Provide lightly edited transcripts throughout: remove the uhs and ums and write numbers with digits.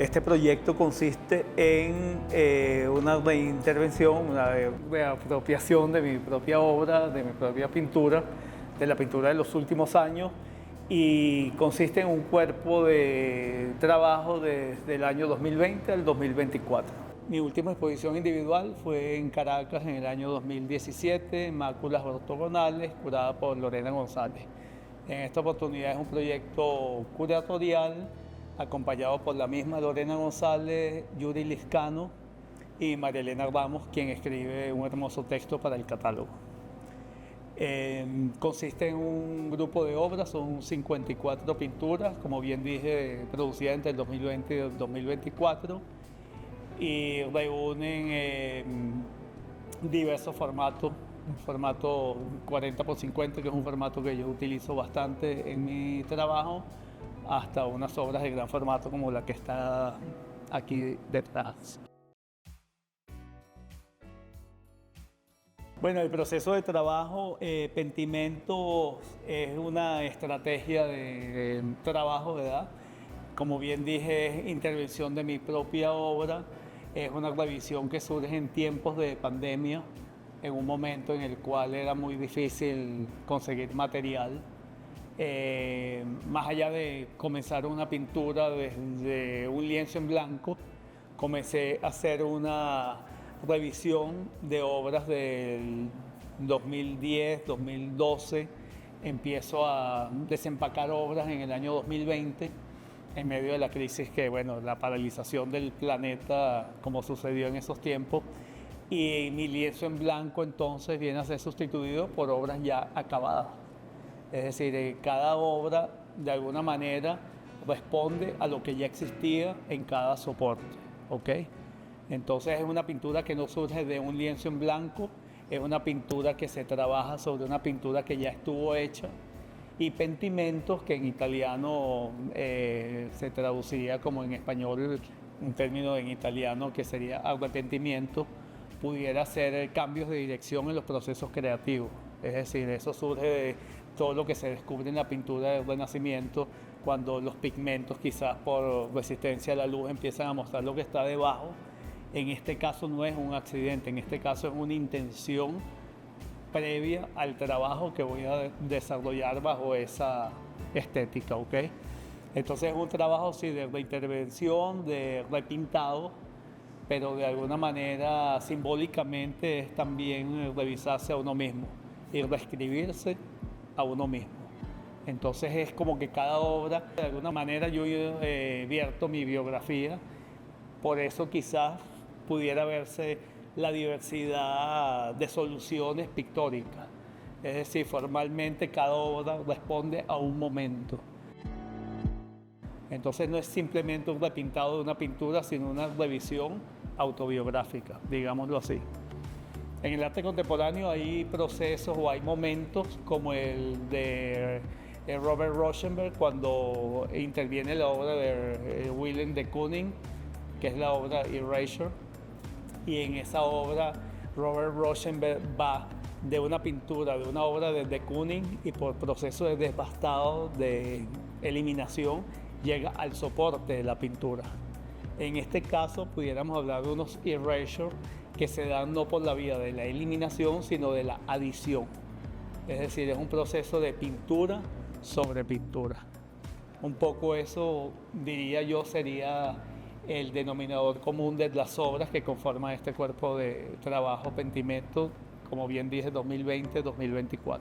Este proyecto consiste en una reintervención, una reapropiación de mi propia obra, de mi propia pintura, de la pintura de los últimos años, y consiste en un cuerpo de trabajo desde el año 2020 al 2024. Mi última exposición individual fue en Caracas en el año 2017, Máculas Ortogonales, curada por Lorena González. En esta oportunidad es un proyecto curatorial acompañado por la misma Lorena González, Yuri Liscano y María Elena Ramos, quien escribe un hermoso texto para el catálogo. Consiste en un grupo de obras, son 54 pinturas, como bien dije, producidas entre el 2020 y el 2024, y reúnen diversos formatos. Un formato 40x50, que es un formato que yo utilizo bastante en mi trabajo, hasta unas obras de gran formato como la que está aquí detrás. Bueno, el proceso de trabajo, Pentimento es una estrategia de trabajo, ¿verdad? Como bien dije, es intervención de mi propia obra, es una revisión que surge en tiempos de pandemia, en un momento en el cual era muy difícil conseguir material. Más allá de comenzar una pintura desde un lienzo en blanco, comencé a hacer una revisión de obras del 2010, 2012. Empiezo a desempacar obras en el año 2020, en medio de la crisis la paralización del planeta, como sucedió en esos tiempos. Y mi lienzo en blanco entonces viene a ser sustituido por obras ya acabadas. Es decir, cada obra de alguna manera responde a lo que ya existía en cada soporte, ¿ok? Entonces es una pintura que no surge de un lienzo en blanco, es una pintura que se trabaja sobre una pintura que ya estuvo hecha, y pentimentos, que en italiano se traduciría como en español, un término en italiano que sería arrepentimiento, pudiera ser cambios de dirección en los procesos creativos. Es decir, eso surge de todo lo que se descubre en la pintura del Renacimiento, cuando los pigmentos, quizás por resistencia a la luz, empiezan a mostrar lo que está debajo. En este caso no es un accidente, en este caso es una intención previa al trabajo que voy a desarrollar bajo esa estética, ¿ok? Entonces es un trabajo sí, de reintervención, de repintado, pero de alguna manera simbólicamente es también revisarse a uno mismo y reescribirse a uno mismo. Entonces es como que cada obra, de alguna manera yo vierto mi biografía, por eso quizás pudiera verse la diversidad de soluciones pictóricas. Es decir, formalmente cada obra responde a un momento. Entonces no es simplemente un repintado de una pintura, sino una revisión autobiográfica, digámoslo así. En el arte contemporáneo hay procesos o hay momentos como el de Robert Rauschenberg, cuando interviene la obra de Willem de Kooning, que es la obra Erasure, y en esa obra Robert Rauschenberg va de una pintura, de una obra de Kooning, y por proceso de desbastado, de eliminación, llega al soporte de la pintura. En este caso pudiéramos hablar de unos erasure que se dan no por la vía de la eliminación, sino de la adición. Es decir, es un proceso de pintura sobre pintura. Un poco eso, diría yo, sería el denominador común de las obras que conforman este cuerpo de trabajo Pentimento, como bien dije, 2020-2024.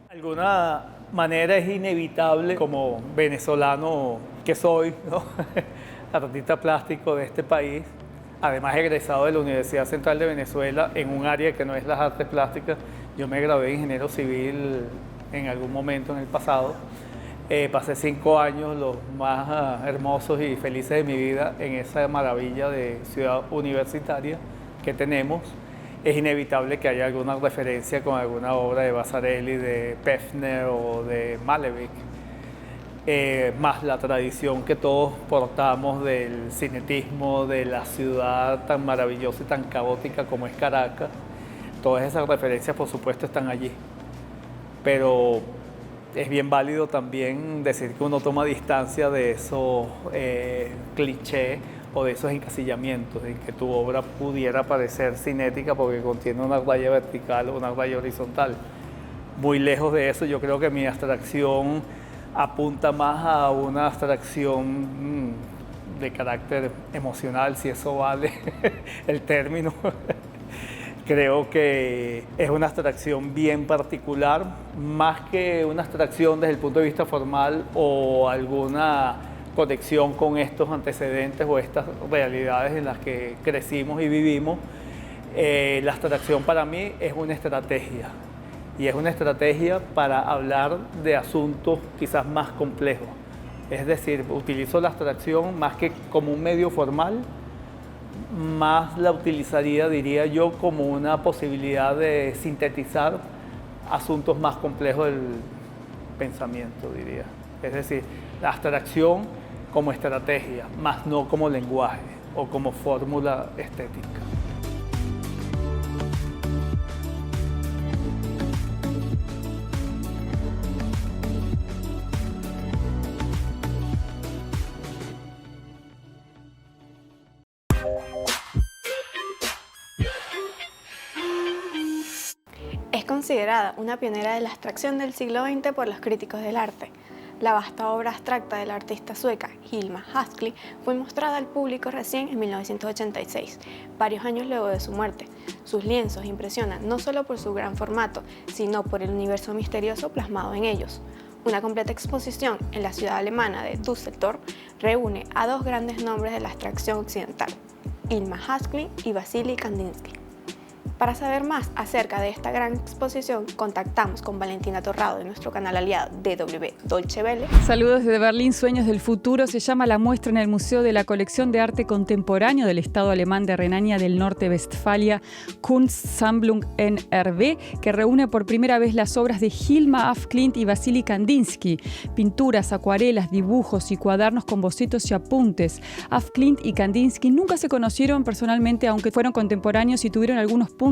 De alguna manera es inevitable, como venezolano que soy, ¿no? Artista plástico de este país, además egresado de la Universidad Central de Venezuela en un área que no es las artes plásticas. Yo me gradué de ingeniero civil en algún momento en el pasado. Pasé 5 años, los más hermosos y felices de mi vida, en esa maravilla de ciudad universitaria que tenemos. Es inevitable que haya alguna referencia con alguna obra de Vasarely, de Pefner o de Malevich, más la tradición que todos portamos del cinetismo, de la ciudad tan maravillosa y tan caótica como es Caracas. Todas esas referencias, por supuesto, están allí. Pero es bien válido también decir que uno toma distancia de esos clichés o de esos encasillamientos, en que tu obra pudiera parecer cinética porque contiene una raya vertical o una raya horizontal. Muy lejos de eso, yo creo que mi abstracción apunta más a una abstracción de carácter emocional, si eso vale el término. Creo que es una abstracción bien particular, más que una abstracción desde el punto de vista formal o alguna conexión con estos antecedentes o estas realidades en las que crecimos y vivimos. La abstracción para mí es una estrategia, y es una estrategia para hablar de asuntos quizás más complejos. Es decir, utilizo la abstracción más que como un medio formal, más la utilizaría, diría yo, como una posibilidad de sintetizar asuntos más complejos del pensamiento, diría. Es decir, la abstracción como estrategia, más no como lenguaje o como fórmula estética. Es considerada una pionera de la abstracción del siglo XX por los críticos del arte. La vasta obra abstracta de la artista sueca Hilma Haskell fue mostrada al público recién en 1986, varios años luego de su muerte. Sus lienzos impresionan no solo por su gran formato, sino por el universo misterioso plasmado en ellos. Una completa exposición en la ciudad alemana de Düsseldorf reúne a dos grandes nombres de la abstracción occidental, Hilma Haskell y Wassily Kandinsky. Para saber más acerca de esta gran exposición, contactamos con Valentina Torrado de nuestro canal aliado DW Deutsche Welle. Saludos desde Berlín, Sueños del Futuro. Se llama la muestra en el Museo de la Colección de Arte Contemporáneo del Estado alemán de Renania del Norte-Westfalia, Kunstsammlung NRW, que reúne por primera vez las obras de Hilma af Klint y Wassily Kandinsky, pinturas, acuarelas, dibujos y cuadernos con bocetos y apuntes. Af Klint y Kandinsky nunca se conocieron personalmente, aunque fueron contemporáneos y tuvieron algunos puntos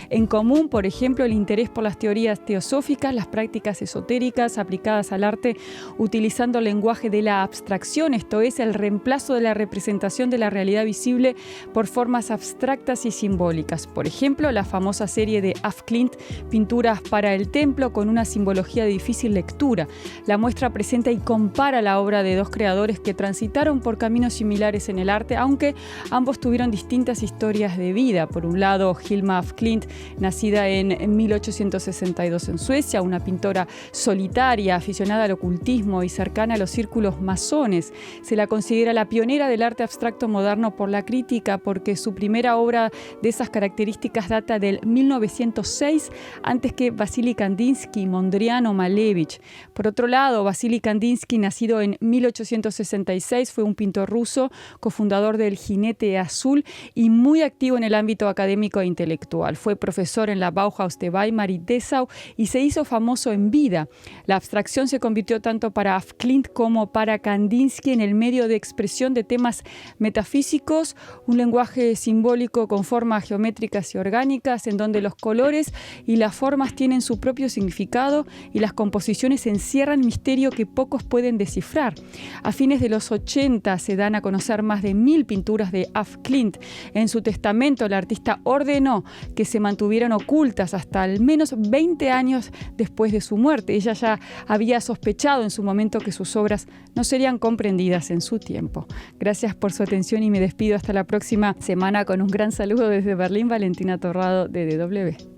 en común, por ejemplo, el interés por las teorías teosóficas, las prácticas esotéricas aplicadas al arte utilizando el lenguaje de la abstracción, esto es, el reemplazo de la representación de la realidad visible por formas abstractas y simbólicas. Por ejemplo, la famosa serie de af Klint, Pinturas para el Templo, con una simbología de difícil lectura. La muestra presenta y compara la obra de dos creadores que transitaron por caminos similares en el arte, aunque ambos tuvieron distintas historias de vida. Por un lado, Hilma af Klint, nacida en 1862 en Suecia, una pintora solitaria, aficionada al ocultismo y cercana a los círculos masones. Se la considera la pionera del arte abstracto moderno por la crítica, porque su primera obra de esas características data del 1906, antes que Wassily Kandinsky y Mondrian o Malevich. Por otro lado, Wassily Kandinsky, nacido en 1866, fue un pintor ruso, cofundador del Jinete Azul y muy activo en el ámbito académico e intelectual. Fue profesor en la Bauhaus de Weimar y Dessau y se hizo famoso en vida. La abstracción se convirtió tanto para af Klint como para Kandinsky en el medio de expresión de temas metafísicos, un lenguaje simbólico con formas geométricas y orgánicas, en donde los colores y las formas tienen su propio significado y las composiciones encierran misterio que pocos pueden descifrar. A fines de los 80 se dan a conocer más de 1000 pinturas de af Klint. En su testamento, el artista ordenó que se mantuvieran ocultas hasta al menos 20 años después de su muerte. Ella ya había sospechado en su momento que sus obras no serían comprendidas en su tiempo. Gracias por su atención y me despido hasta la próxima semana con un gran saludo desde Berlín, Valentina Torrado de DW.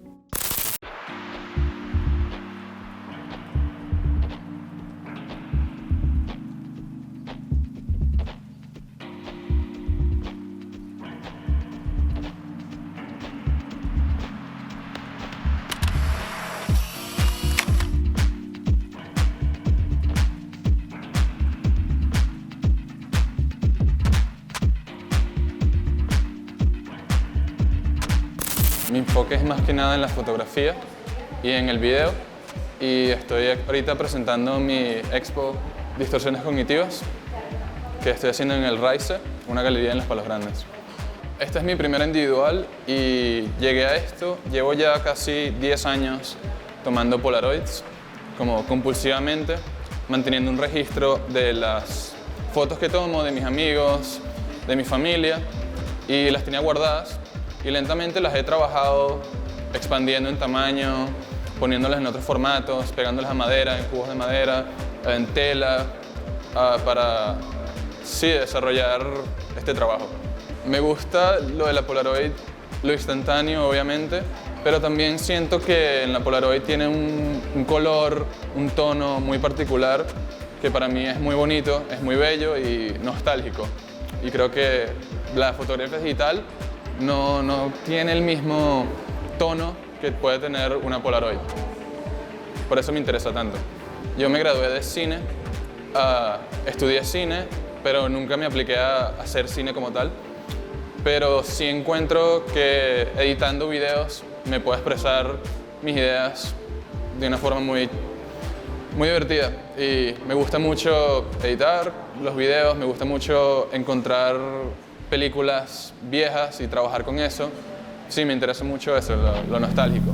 Mi enfoque es más que nada en la fotografía y en el video, y estoy ahorita presentando mi expo Distorsiones Cognitivas, que estoy haciendo en el Rice, una galería en Los Palos Grandes. Esta es mi primera individual y llegué a esto, llevo ya casi 10 años tomando Polaroids como compulsivamente, manteniendo un registro de las fotos que tomo, de mis amigos, de mi familia, y las tenía guardadas y lentamente las he trabajado expandiendo en tamaño, poniéndolas en otros formatos, pegándolas a madera, en cubos de madera, en tela, para sí, desarrollar este trabajo. Me gusta lo de la Polaroid, lo instantáneo obviamente, pero también siento que en la Polaroid tiene un color, un tono muy particular que para mí es muy bonito, es muy bello y nostálgico. Y creo que la fotografía digital no tiene el mismo tono que puede tener una Polaroid. Por eso me interesa tanto. Yo me gradué de cine, estudié cine, pero nunca me apliqué a hacer cine como tal. Pero sí encuentro que editando videos me puedo expresar mis ideas de una forma muy divertida. Y me gusta mucho editar los videos, me gusta mucho encontrar películas viejas y trabajar con eso. Sí, me interesa mucho eso, lo nostálgico.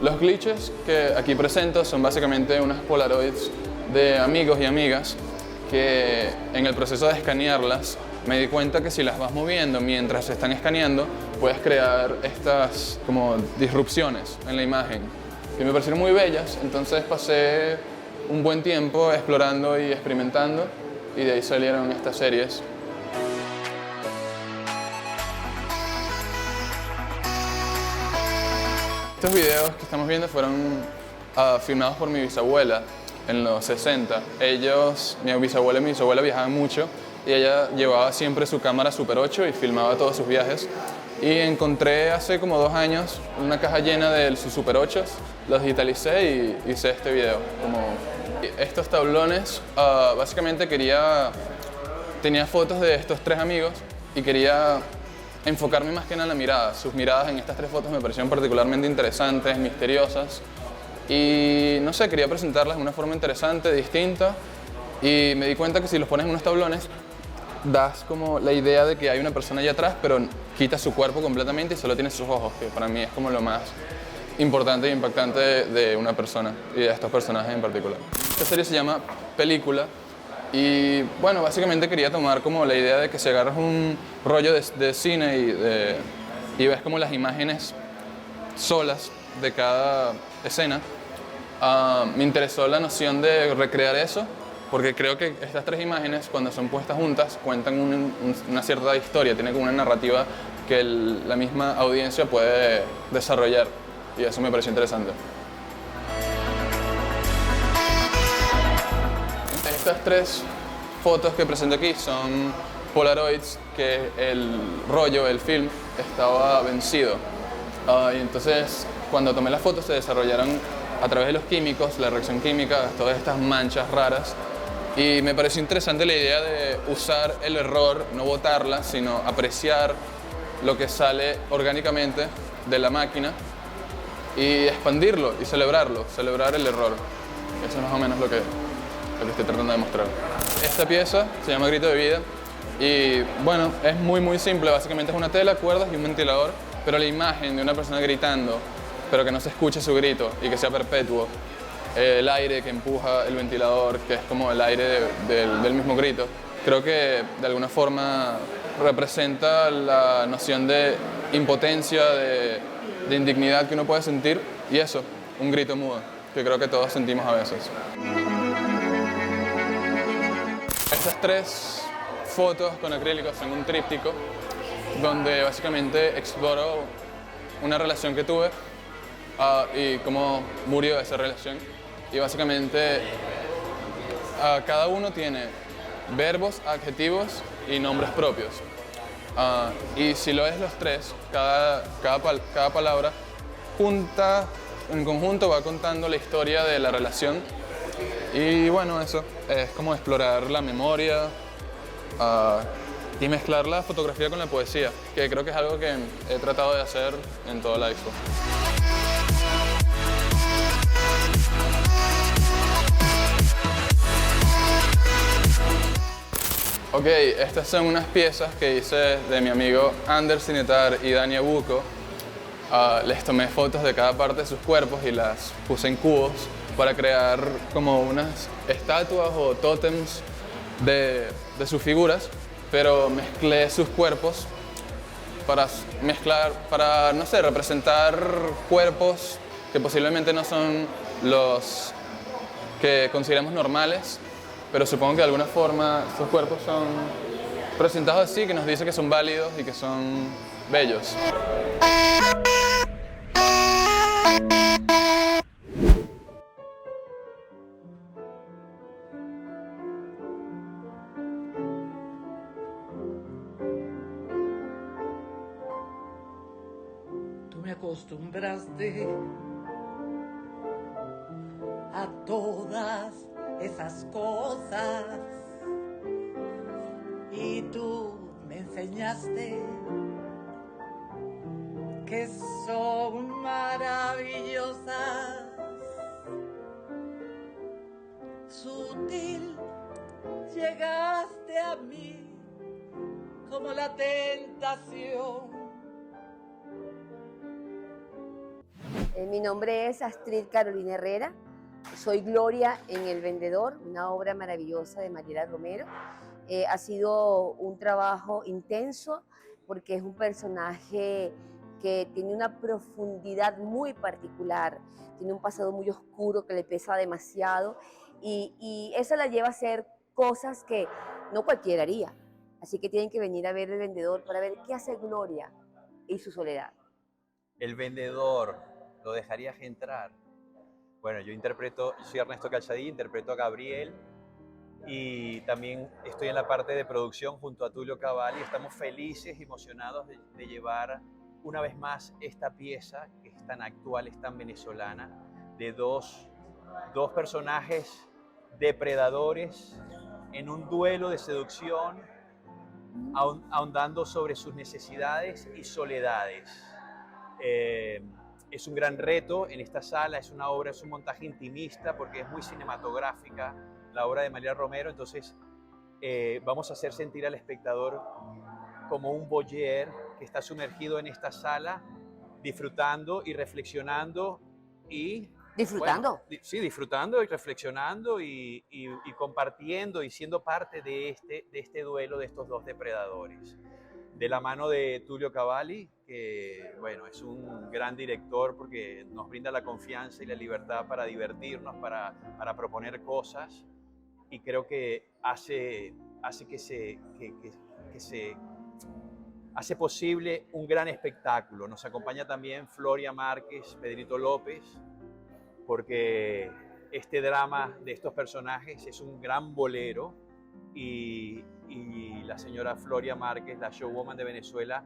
Los glitches que aquí presento son básicamente unas Polaroids de amigos y amigas que en el proceso de escanearlas me di cuenta que si las vas moviendo mientras se están escaneando puedes crear estas como disrupciones en la imagen que me parecieron muy bellas, entonces pasé un buen tiempo explorando y experimentando y de ahí salieron estas series. Estos videos que estamos viendo fueron filmados por mi bisabuela en los 60. Mi bisabuela y mi bisabuela viajaban mucho y ella llevaba siempre su cámara Super 8 y filmaba todos sus viajes. Y encontré hace como 2 años una caja llena de sus Super 8, los digitalicé y hice este video. Estos tablones, básicamente tenía fotos de estos 3 amigos y quería enfocarme más que nada en la mirada. Sus miradas en estas 3 fotos me parecieron particularmente interesantes, misteriosas. Y no sé, quería presentarlas de una forma interesante, distinta. Y me di cuenta que si los pones en unos tablones, das como la idea de que hay una persona allá atrás, pero quitas su cuerpo completamente y solo tienes sus ojos, que para mí es como lo más importante e impactante de una persona y de estos personajes en particular. Esta serie se llama Película. Y bueno, básicamente quería tomar como la idea de que si agarras un rollo de cine y ves como las imágenes solas de cada escena, me interesó la noción de recrear eso, porque creo que estas 3 imágenes, cuando son puestas juntas, cuentan una cierta historia, tienen como una narrativa que la misma audiencia puede desarrollar, y eso me pareció interesante. Estas 3 fotos que presento aquí son Polaroids que el rollo, el film, estaba vencido. Y entonces, cuando tomé las fotos, se desarrollaron a través de los químicos, la reacción química, todas estas manchas raras. Y me pareció interesante la idea de usar el error, no botarla, sino apreciar lo que sale orgánicamente de la máquina y expandirlo y celebrarlo, celebrar el error. Eso es más o menos lo que estoy tratando de mostrar. Esta pieza se llama Grito de Vida y bueno, es muy simple, básicamente es una tela, cuerdas y un ventilador, pero la imagen de una persona gritando, pero que no se escuche su grito y que sea perpetuo, el aire que empuja el ventilador, que es como el aire del mismo grito, creo que de alguna forma representa la noción de impotencia, de indignidad que uno puede sentir y eso, un grito mudo, que creo que todos sentimos a veces. Estas 3 fotos con acrílicos son un tríptico donde básicamente exploro una relación que tuve y cómo murió esa relación. Y básicamente cada uno tiene verbos, adjetivos y nombres propios. Y si lo es los 3, cada palabra junta, en conjunto va contando la historia de la relación. Y bueno, eso es como explorar la memoria y mezclar la fotografía con la poesía, que creo que es algo que he tratado de hacer en toda la expo. Ok, estas son unas piezas que hice de mi amigo Anders Sinetar y Dani Abuco. Les tomé fotos de cada parte de sus cuerpos y las puse en cubos para crear como unas estatuas o tótems de sus figuras, pero mezclé sus cuerpos para, no sé, representar cuerpos que posiblemente no son los que consideramos normales, pero supongo que de alguna forma estos cuerpos son presentados así, que nos dice que son válidos y que son bellos. Tú me acostumbraste a todas esas cosas y tú me enseñaste que son maravillosas. Sutil llegaste a mí como la tentación. Mi nombre es Astrid Carolina Herrera, soy Gloria en El Vendedor, una obra maravillosa de Mariela Romero. Ha sido un trabajo intenso porque es un personaje que tiene una profundidad muy particular, tiene un pasado muy oscuro que le pesa demasiado y eso la lleva a hacer cosas que no cualquiera haría. Así que tienen que venir a ver El Vendedor para ver qué hace Gloria y su soledad. El Vendedor, ¿lo dejarías entrar? Bueno, yo soy Ernesto Calzadí, interpreto a Gabriel y también estoy en la parte de producción junto a Tulio Cavalli. Estamos felices y emocionados de llevar una vez más esta pieza que es tan actual, es tan venezolana, de dos personajes depredadores en un duelo de seducción, ahondando sobre sus necesidades y soledades. Es un gran reto en esta sala, es un montaje intimista porque es muy cinematográfica la obra de Mariela Romero, entonces vamos a hacer sentir al espectador como un voyeur que está sumergido en esta sala, disfrutando y reflexionando y... ¿Disfrutando? Bueno, sí, disfrutando y reflexionando y compartiendo y siendo parte de este duelo de estos dos depredadores. De la mano de Tulio Cavalli, que bueno, es un gran director porque nos brinda la confianza y la libertad para divertirnos, para proponer cosas, y creo que hace posible un gran espectáculo. Nos acompaña también Floria Márquez, Pedrito López, porque este drama de estos personajes es un gran bolero y la señora Floria Márquez, la showwoman de Venezuela,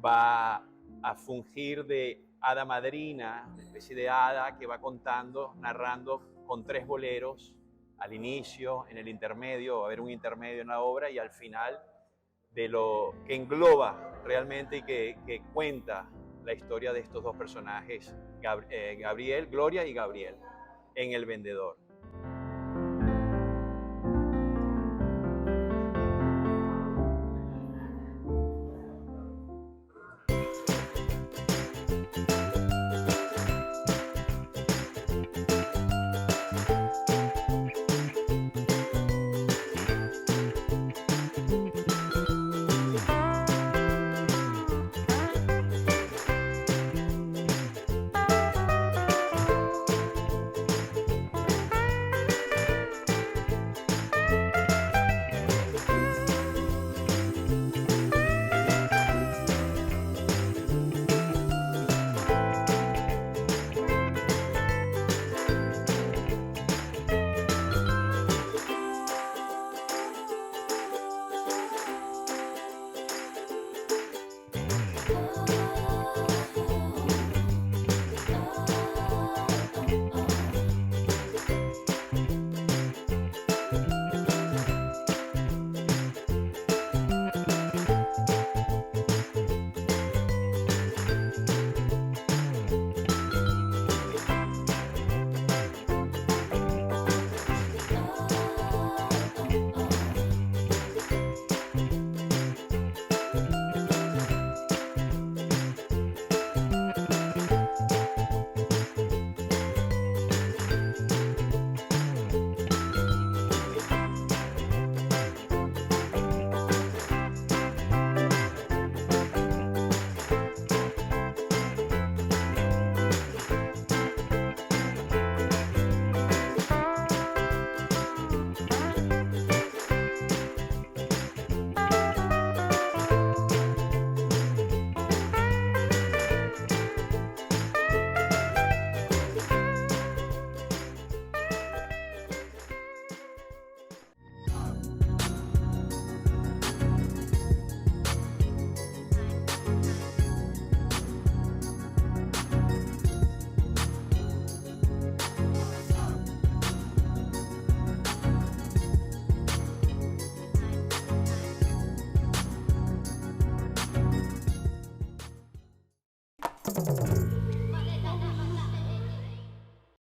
va a fungir de hada madrina, una especie de hada que va contando, narrando con 3 boleros al inicio, en el intermedio, va a haber un intermedio en la obra y al final de lo que engloba realmente y que cuenta la historia de estos dos personajes, Gloria y Gabriel, en El Vendedor.